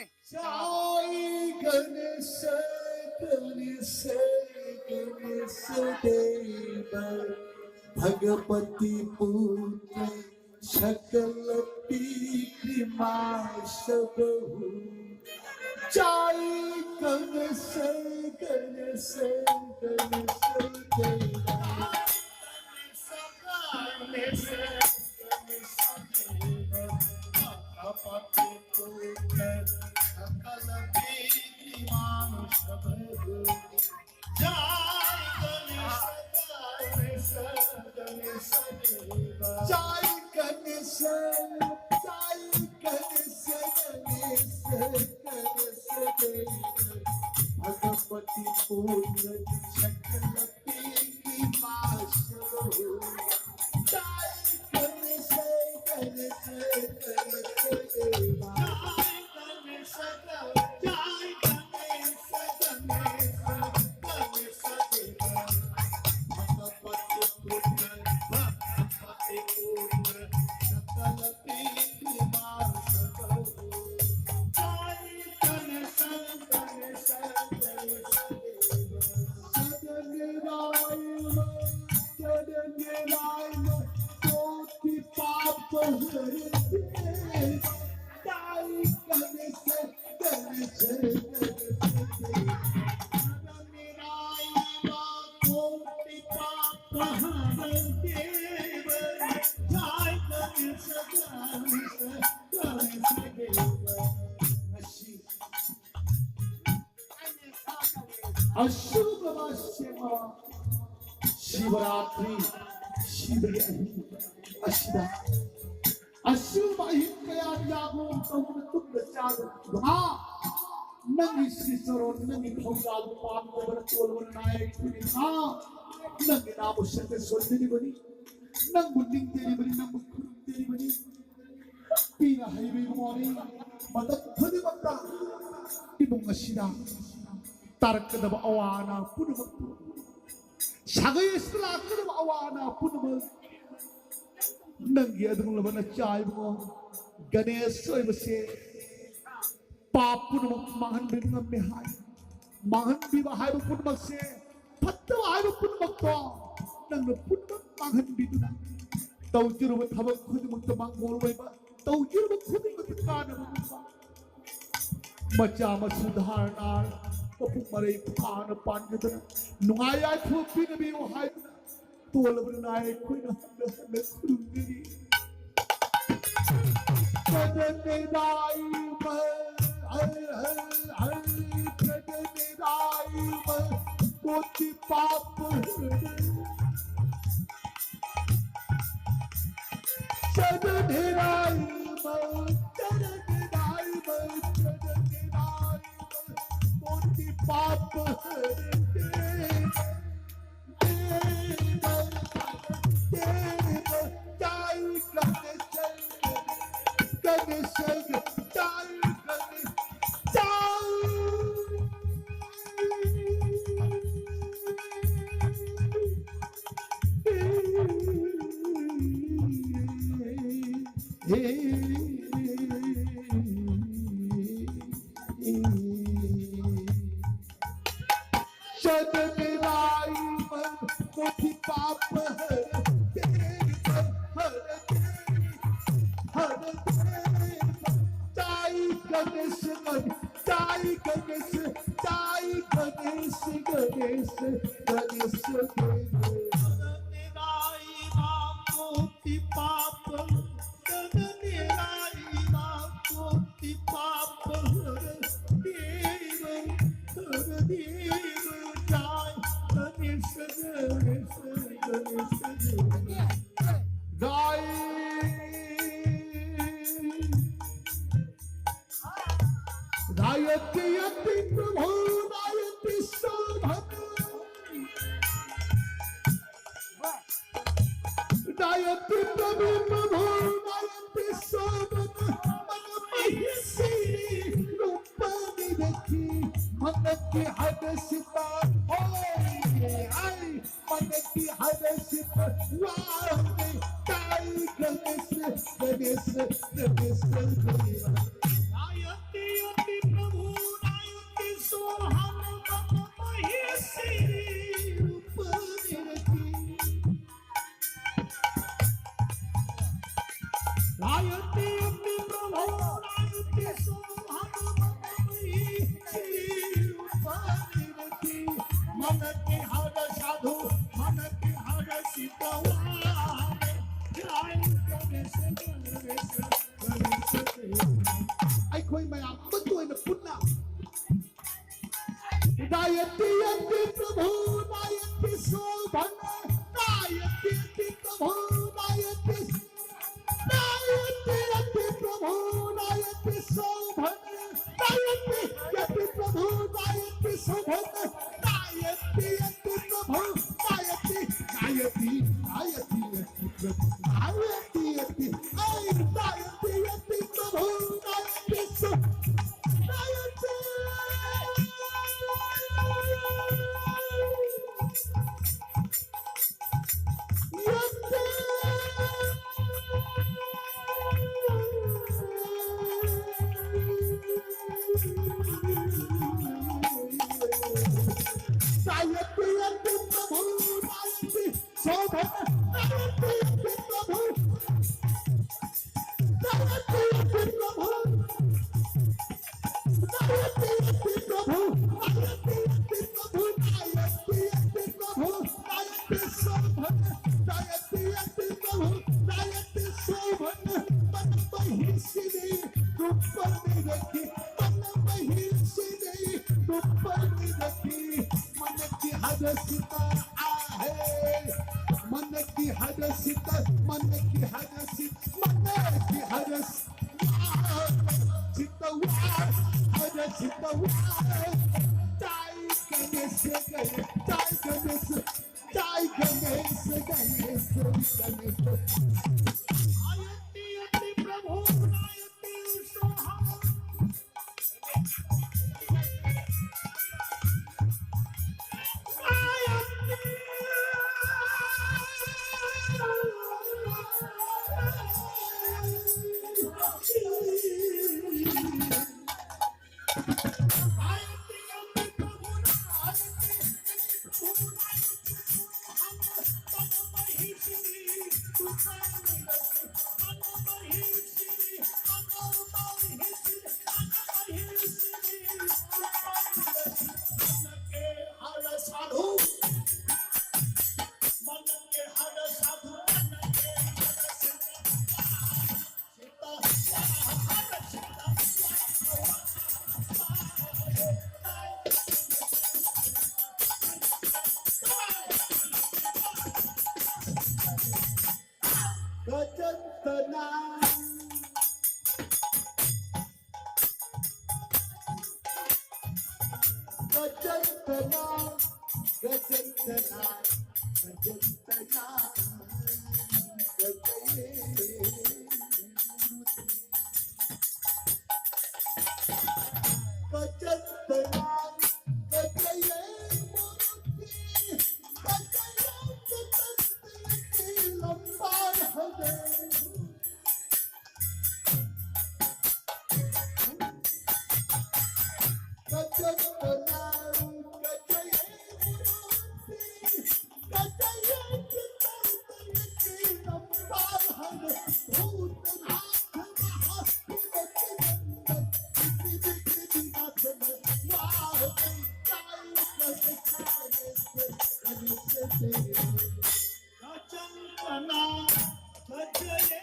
जय गणेश गणेश गणेश देव भगवती पुत्र सकल विघ्ननाशक जय गणेश गणेश गणेश देव गणेश गणेश देव भगवती पुत्र सकल विघ्ननाशक जय गणेश गणेश गणेश गणेश देव भगवती पूर्ण सकल विघ्ननाशक जय गणेश गणेश गणेश देव अशुभ शिवरात्रि शिवयहि अशिदा अशुभ अहिंकया यागो तुम चार हाँ नंगी सिसरो नंगी भौजाल पाप को बरतोल नायक पुनी हाँ नंगी नाम शक्ति सोचने बनी नंग बुद्धिंग तेरी बनी नंग खुरुम तेरी बनी पीना हाईवे गुमारी मदद खुद बता इबुंग अशिदा तारकदब अवाना पुनः शागयस्ला कदब अवाना पुनः नंगी अदुंग लबना चाय बो गणेश सोय बसे पाप पुनः महन बिरंग में हाय महन बिवा हाय पुनः से फत्ता हाय पुनः तो नंग पुनः महन बिदुना तौजुर व थबक खुद मुक्त मंगोल वेबा तौजुर व खुद मुक्त कान बा मचा मसुधारना मरे फान पांजदना नुआया थोपी नबी ओ हाय तोलबनाय कोइना हंद खुरुंगी कदने दाई म हर हर हर कदने दाई म कोटि पाप कदने दाई म कदने दाई म कदने दाई कोटि पाप गायत्री अति प्रभो गायत्री सोहमयी श्री रूपनिरति मन के हर साधु मन के हर सीतवारे जय गणेश गणेश अखोई मैं आपको पुन्ना गायत्री अति प्रभु गायत्री शोभन गायत्री अति प्रभु गायत्री अति प्रभु गायत्री शोभन गायत्री अति प्रभु गायत्री शोभन गायत्री अति प्रभु गायत्री गायत्री गायत्री अति प्रभु गायत्री अति गायत्री अति प्रभु गायत्री शोभन मन की हरसित मन की हरसित मन की हरस हरसित जय गणेश गणेश जय गणेश जय गणेश गणेश गणेश आयति अति प्रभु Ayati Soha गजंतना गजंतना गजंतना गजंतना गजये गजंतना गजये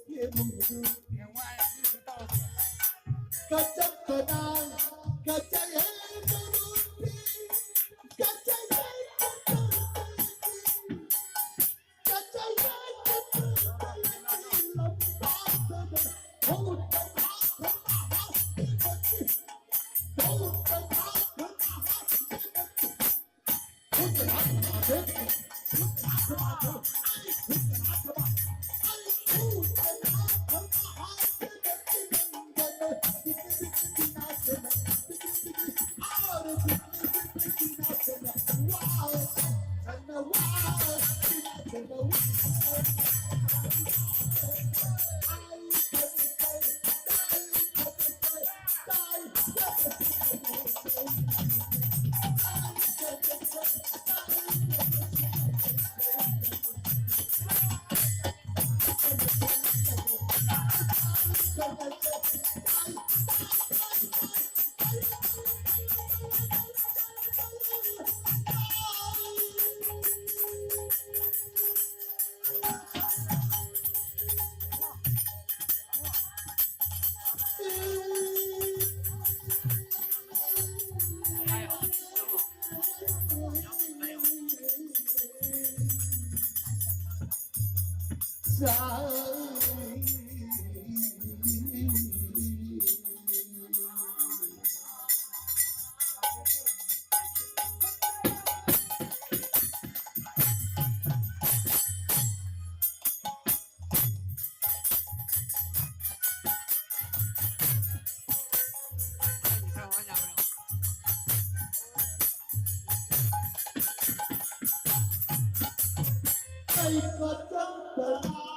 也不住。连外日不到手。Kacang tenang, kacang yang berhenti, kacang yang berhenti, kacang yang berhenti, lepas saja. Oh, tenang, tenang, hati, oh, tenang, tenang, hati, oh, tenang, tenang, Kacang tenang.